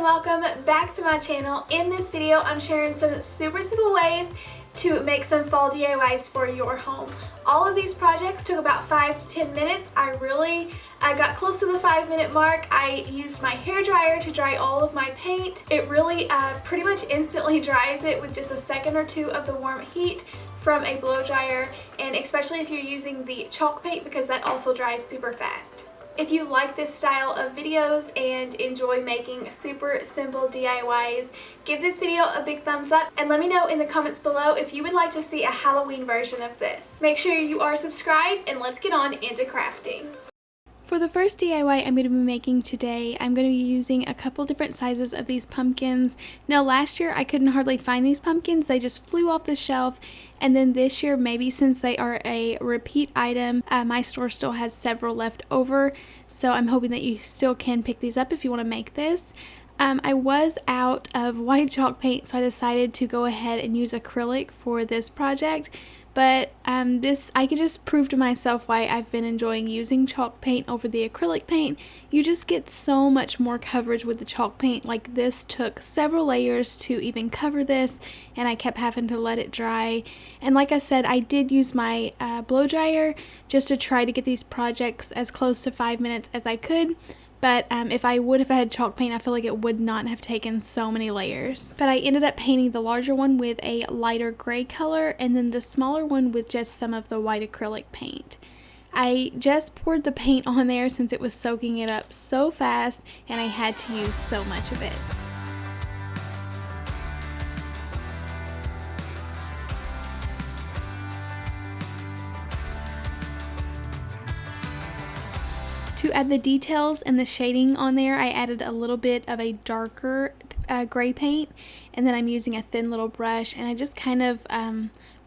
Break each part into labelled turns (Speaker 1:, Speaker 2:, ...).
Speaker 1: welcome back to my channel. In this video, I'm sharing some super simple ways to make some fall DIYs for your home. All of these projects took about 5 to 10 minutes. I got close to the 5-minute mark. I used my hair dryer to dry all of my paint. It really pretty much instantly dries it with just a second or two of the warm heat from a blow dryer, and especially if you're using the chalk paint, because that also dries super fast. If you like this style of videos and enjoy making super simple DIYs, give this video a big thumbs up and let me know in the comments below if you would like to see a Halloween version of this. Make sure you are subscribed and let's get on into crafting. For the first DIY I'm going to be making today, I'm going to be using a couple different sizes of these pumpkins. Now last year I couldn't hardly find these pumpkins, they just flew off the shelf, and then this year, maybe since they are a repeat item, my store still has several left over, so I'm hoping that you still can pick these up if you want to make this. I was out of white chalk paint, so I decided to go ahead and use acrylic for this project. But I could just prove to myself why I've been enjoying using chalk paint over the acrylic paint. You just get so much more coverage with the chalk paint. Like, this took several layers to even cover this, and I kept having to let it dry. And like I said, I did use my blow dryer just to try to get these projects as close to 5 minutes as I could. But if I would have had chalk paint, I feel like it would not have taken so many layers. But I ended up painting the larger one with a lighter gray color, and then the smaller one with just some of the white acrylic paint. I just poured the paint on there since it was soaking it up so fast, and I had to use so much of it. To add the details and the shading on there, I added a little bit of a darker gray paint, and then I'm using a thin little brush, and I just kind of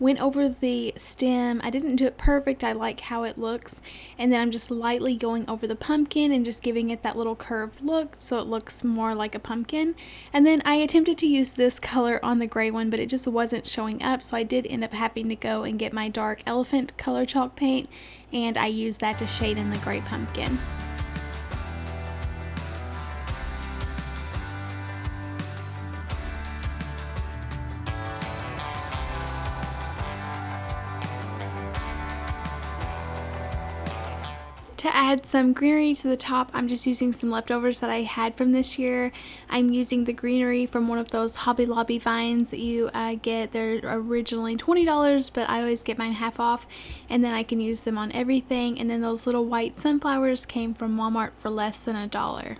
Speaker 1: went over the stem. I didn't do it perfect, I like how it looks, and then I'm just lightly going over the pumpkin and just giving it that little curved look so it looks more like a pumpkin. And then I attempted to use this color on the gray one, but it just wasn't showing up, so I did end up having to go and get my dark elephant color chalk paint, and I used that to shade in the gray pumpkin. To add some greenery to the top, I'm just using some leftovers that I had from this year. I'm using the greenery from one of those Hobby Lobby vines that you get. They're originally $20, but I always get mine half off, and then I can use them on everything. And then those little white sunflowers came from Walmart for less than $1.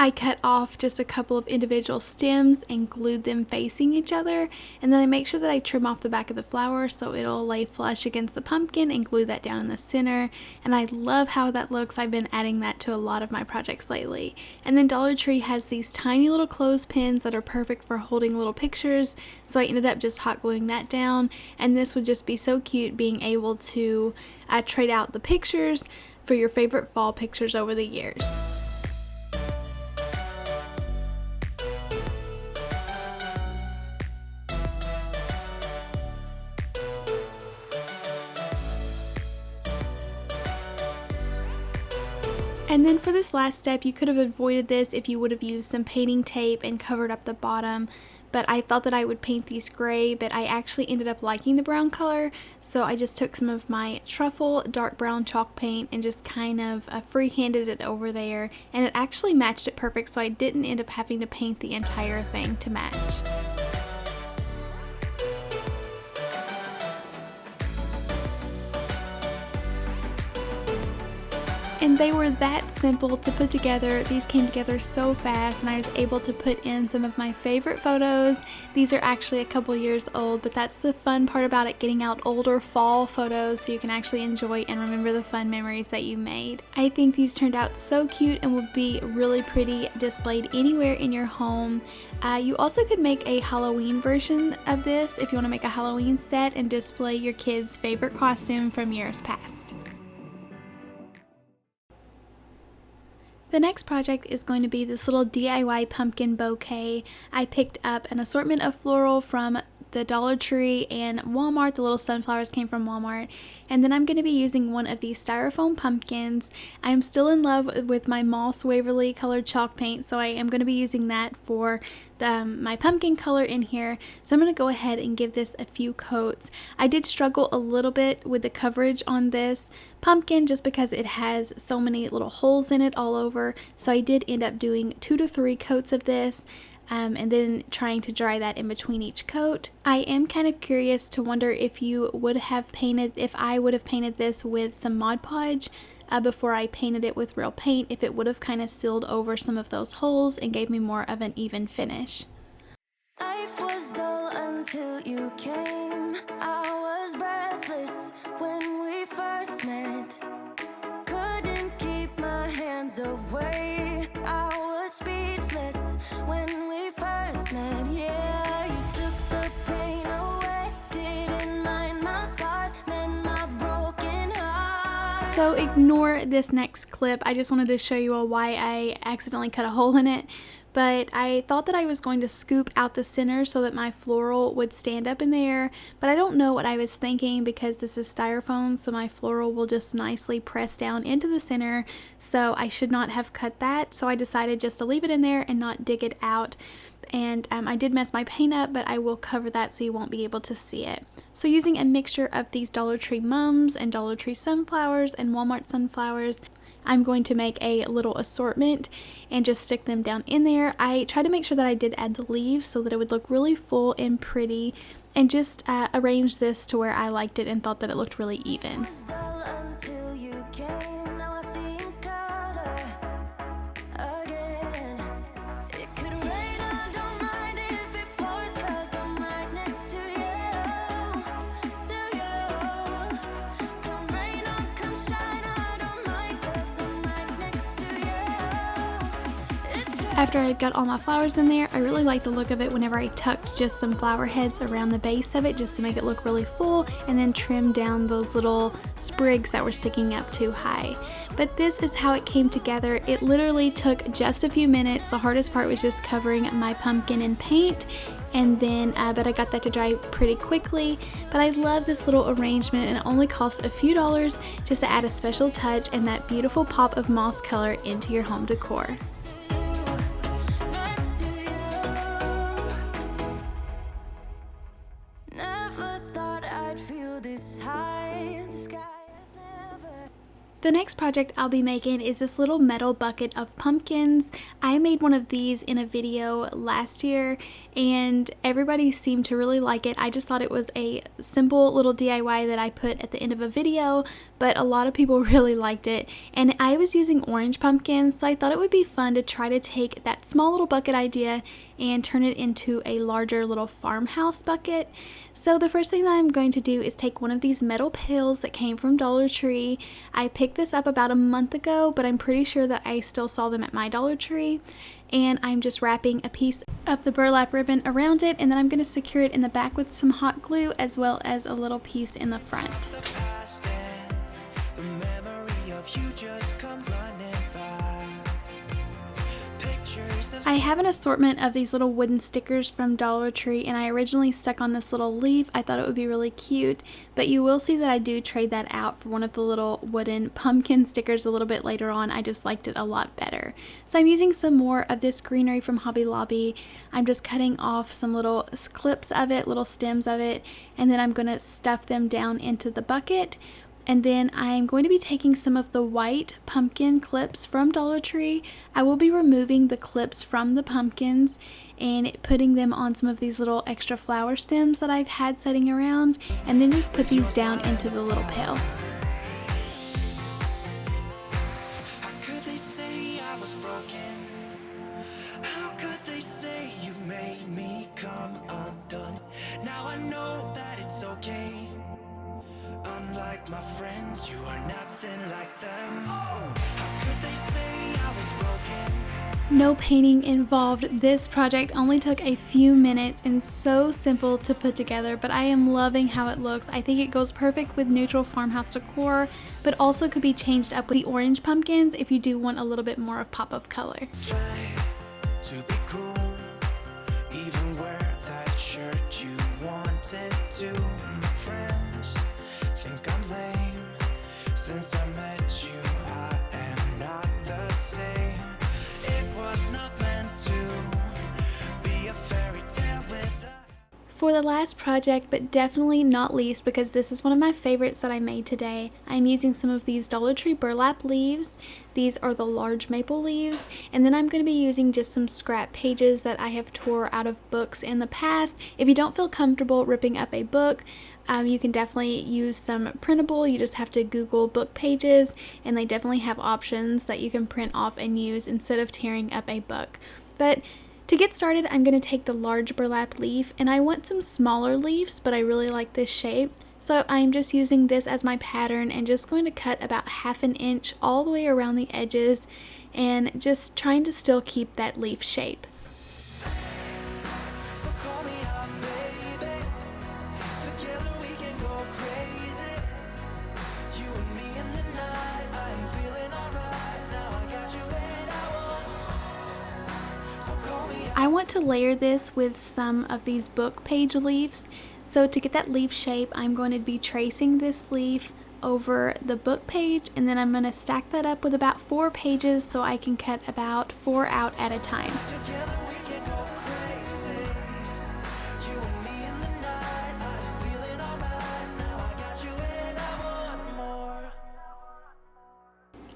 Speaker 1: I cut off just a couple of individual stems and glued them facing each other, and then I make sure that I trim off the back of the flower so it'll lay flush against the pumpkin, and glue that down in the center. And I love how that looks. I've been adding that to a lot of my projects lately. And then Dollar Tree has these tiny little clothespins that are perfect for holding little pictures, so I ended up just hot gluing that down, and this would just be so cute, being able to trade out the pictures for your favorite fall pictures over the years. And then for this last step, you could have avoided this if you would have used some painting tape and covered up the bottom, but I thought that I would paint these gray, but I actually ended up liking the brown color, so I just took some of my truffle dark brown chalk paint and just kind of free-handed it over there, and it actually matched it perfect, so I didn't end up having to paint the entire thing to match. And they were that simple to put together. These came together so fast, and I was able to put in some of my favorite photos. These are actually a couple years old, but that's the fun part about it, getting out older fall photos so you can actually enjoy and remember the fun memories that you made. I think these turned out so cute and would be really pretty displayed anywhere in your home. You also could make a Halloween version of this if you want to make a Halloween set and display your kids' favorite costume from years past. The next project is going to be this little DIY pumpkin bouquet. I picked up an assortment of floral from the Dollar Tree and Walmart. The little sunflowers came from Walmart. And then I'm going to be using one of these styrofoam pumpkins. I'm still in love with my Moss Waverly colored chalk paint, so I am going to be using that for my pumpkin color in here. So I'm going to go ahead and give this a few coats. I did struggle a little bit with the coverage on this pumpkin just because it has so many little holes in it all over. So I did end up doing 2 to 3 coats of this. And then trying to dry that in between each coat. I am kind of curious to wonder if I would have painted this with some Mod Podge before I painted it with real paint, if it would have kind of sealed over some of those holes and gave me more of an even finish.
Speaker 2: Life was dull until you came. I was breathless when we first met. Couldn't keep my hands away. I was speechless when we first met. Yeah, you took the pain away. Didn't mind my scars, then my broken heart.
Speaker 1: So ignore this next clip. I just wanted to show you all why I accidentally cut a hole in it. But I thought that I was going to scoop out the center so that my floral would stand up in there, but I don't know what I was thinking because this is styrofoam, so my floral will just nicely press down into the center, so I should not have cut that. So I decided just to leave it in there and not dig it out. And I did mess my paint up, but I will cover that so you won't be able to see it. So using a mixture of these Dollar Tree mums and Dollar Tree sunflowers and Walmart sunflowers, I'm going to make a little assortment and just stick them down in there. I tried to make sure that I did add the leaves so that it would look really full and pretty, and just arrange this to where I liked it and thought that it looked really even. After I got all my flowers in there, I really like the look of it whenever I tucked just some flower heads around the base of it just to make it look really full, and then trim down those little sprigs that were sticking up too high. But this is how it came together. It literally took just a few minutes. The hardest part was just covering my pumpkin in paint, and then but I got that to dry pretty quickly. But I love this little arrangement, and it only cost a few dollars just to add a special touch and that beautiful pop of moss color into your home decor. The next project I'll be making is this little metal bucket of pumpkins. I made one of these in a video last year and everybody seemed to really like it. I just thought it was a simple little DIY that I put at the end of a video, but a lot of people really liked it. And I was using orange pumpkins, so I thought it would be fun to try to take that small little bucket idea and turn it into a larger little farmhouse bucket. So the first thing that I'm going to do is take one of these metal pails that came from Dollar Tree. I picked this up about a month ago, but I'm pretty sure that I still saw them at my Dollar Tree. And I'm just wrapping a piece of the burlap ribbon around it, and then I'm going to secure it in the back with some hot glue as well as a little piece in the front. I have an assortment of these little wooden stickers from Dollar Tree, and I originally stuck on this little leaf. I thought it would be really cute, but you will see that I do trade that out for one of the little wooden pumpkin stickers a little bit later on. I just liked it a lot better. So I'm using some more of this greenery from Hobby Lobby. I'm just cutting off some little clips of it, little stems of it, and then I'm going to stuff them down into the bucket. And then I'm going to be taking some of the white pumpkin clips from Dollar Tree. I will be removing the clips from the pumpkins and putting them on some of these little extra flower stems that I've had setting around, and then just put these down into the little pail.
Speaker 2: How could they say I was broken? How could they say you made me come undone? Now I know that it's okay. Unlike my friends, you are nothing like them. How could they say I was broken?
Speaker 1: No painting involved. This project only took a few minutes and so simple to put together, but I am loving how it looks. I think it goes perfect with neutral farmhouse decor, but also could be changed up with the orange pumpkins if you do want a little bit more of pop of color.
Speaker 2: Try to be cool, even wear that shirt you want.
Speaker 1: For the last project, but definitely not least because this is one of my favorites that I made today, I'm using some of these Dollar Tree burlap leaves. These are the large maple leaves, and then I'm going to be using just some scrap pages that I have tore out of books in the past. If you don't feel comfortable ripping up a book, you can definitely use some printable. You just have to Google book pages, and they definitely have options that you can print off and use instead of tearing up a book. But to get started, I'm going to take the large burlap leaf, and I want some smaller leaves, but I really like this shape. So I'm just using this as my pattern and just going to cut about 1/2 inch all the way around the edges and just trying to still keep that leaf shape. I want to layer this with some of these book page leaves. So to get that leaf shape, I'm going to be tracing this leaf over the book page, and then I'm going to stack that up with about 4 pages so I can cut about 4 out at a time.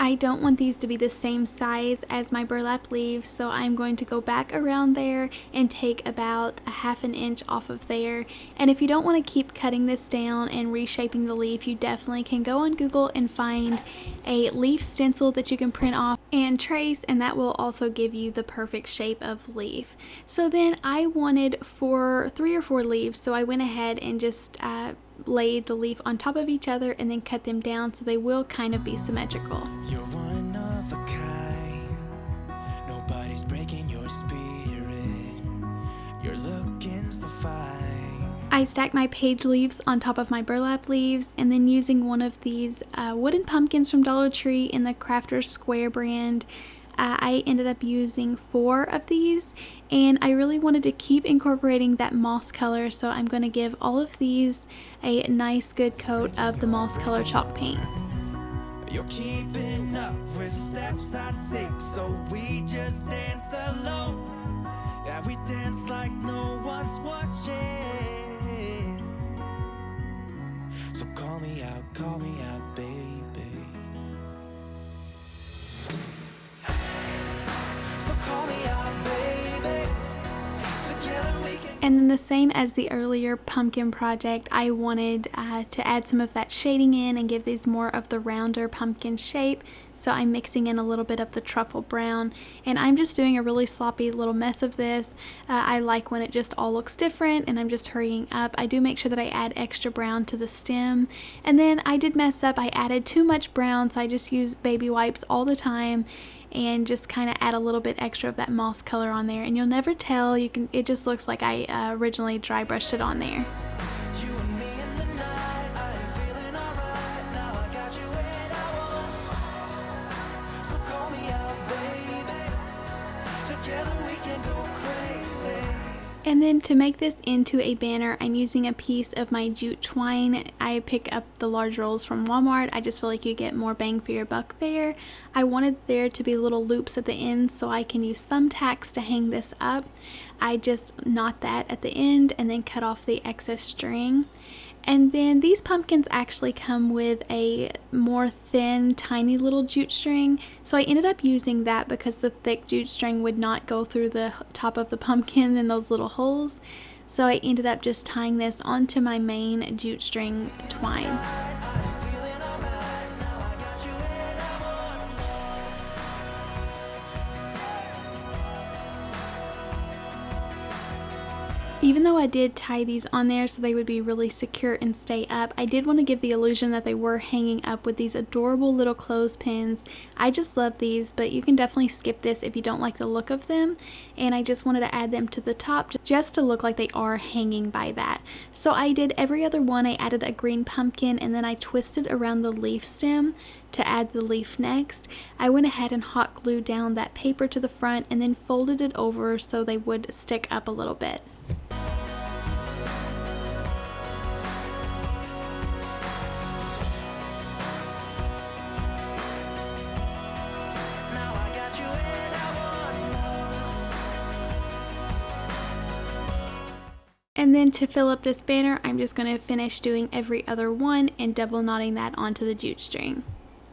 Speaker 1: I don't want these to be the same size as my burlap leaves, so I'm going to go back around there and take about 1/2 inch off of there. And if you don't want to keep cutting this down and reshaping the leaf, you definitely can go on Google and find a leaf stencil that you can print off and trace, and that will also give you the perfect shape of leaf. So then I wanted 3 or 4 leaves, so I went ahead and just laid the leaf on top of each other and then cut them down so they will kind of be symmetrical.
Speaker 3: You're one of a kind. Nobody's breaking your spirit. You're looking so fine.
Speaker 1: I stacked my page leaves on top of my burlap leaves, and then using one of these wooden pumpkins from Dollar Tree in the Crafter's Square brand, I ended up using 4 of these, and I really wanted to keep incorporating that moss color, so I'm going to give all of these a nice good coat of the moss color chalk paint.
Speaker 3: You're keeping up with steps I take, so we just dance alone. Yeah, we dance like no one's watching. So call me out, baby.
Speaker 1: And then the same as the earlier pumpkin project, I wanted to add some of that shading in and give these more of the rounder pumpkin shape. So I'm mixing in a little bit of the truffle brown, and I'm just doing a really sloppy little mess of this. I like when it just all looks different, and I'm just hurrying up. I do make sure that I add extra brown to the stem, and then I did mess up. I added too much brown, so I just use baby wipes all the time and just kind of add a little bit extra of that moss color on there, and you'll never tell. It just looks like I originally dry brushed it on there. And then to make this into a banner, I'm using a piece of my jute twine. I pick up the large rolls from Walmart. I just feel like you get more bang for your buck there. I wanted there to be little loops at the end so I can use thumbtacks to hang this up. I just knot that at the end and then cut off the excess string. And then these pumpkins actually come with a more thin, tiny little jute string. So I ended up using that because the thick jute string would not go through the top of the pumpkin in those little holes. So I ended up just tying this onto my main jute string twine. Even though I did tie these on there so they would be really secure and stay up, I did want to give the illusion that they were hanging up with these adorable little clothespins. I just love these, but you can definitely skip this if you don't like the look of them. And I just wanted to add them to the top just to look like they are hanging by that. So I did every other one. I added a green pumpkin, and then I twisted around the leaf stem to add the leaf next. I went ahead and hot glued down that paper to the front and then folded it over so they would stick up a little bit. And then to fill up this banner, I'm just going to finish doing every other one and double knotting that onto the jute string.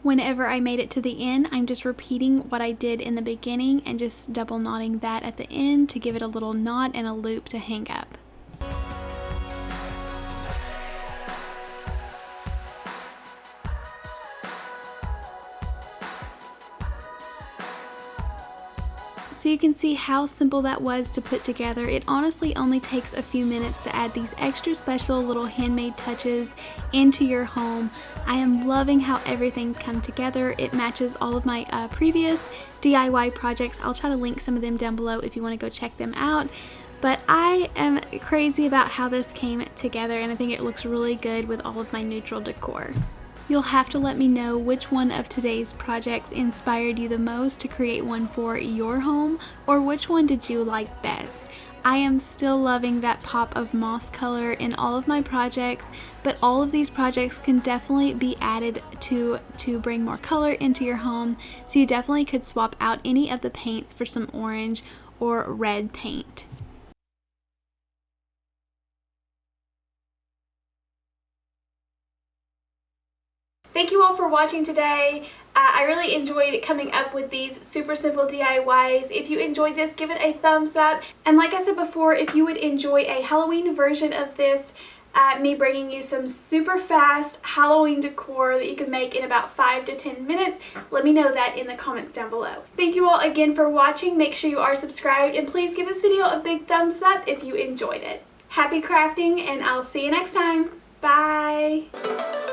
Speaker 1: Whenever I made it to the end, I'm just repeating what I did in the beginning and just double knotting that at the end to give it a little knot and a loop to hang up. So you can see how simple that was to put together. It honestly only takes a few minutes to add these extra special little handmade touches into your home. I am loving how everything's come together. It matches all of my previous DIY projects. I'll try to link some of them down below if you want to go check them out. But I am crazy about how this came together, and I think it looks really good with all of my neutral decor. You'll have to let me know which one of today's projects inspired you the most to create one for your home, or which one did you like best. I am still loving that pop of moss color in all of my projects, but all of these projects can definitely be added to bring more color into your home, so you definitely could swap out any of the paints for some orange or red paint. Thank you all for watching today. I really enjoyed coming up with these super simple DIYs. If you enjoyed this, give it a thumbs up. And like I said before, if you would enjoy a Halloween version of this, me bringing you some super fast Halloween decor that you can make in about 5 to 10 minutes, let me know that in the comments down below. Thank you all again for watching. Make sure you are subscribed, and please give this video a big thumbs up if you enjoyed it. Happy crafting, and I'll see you next time. Bye!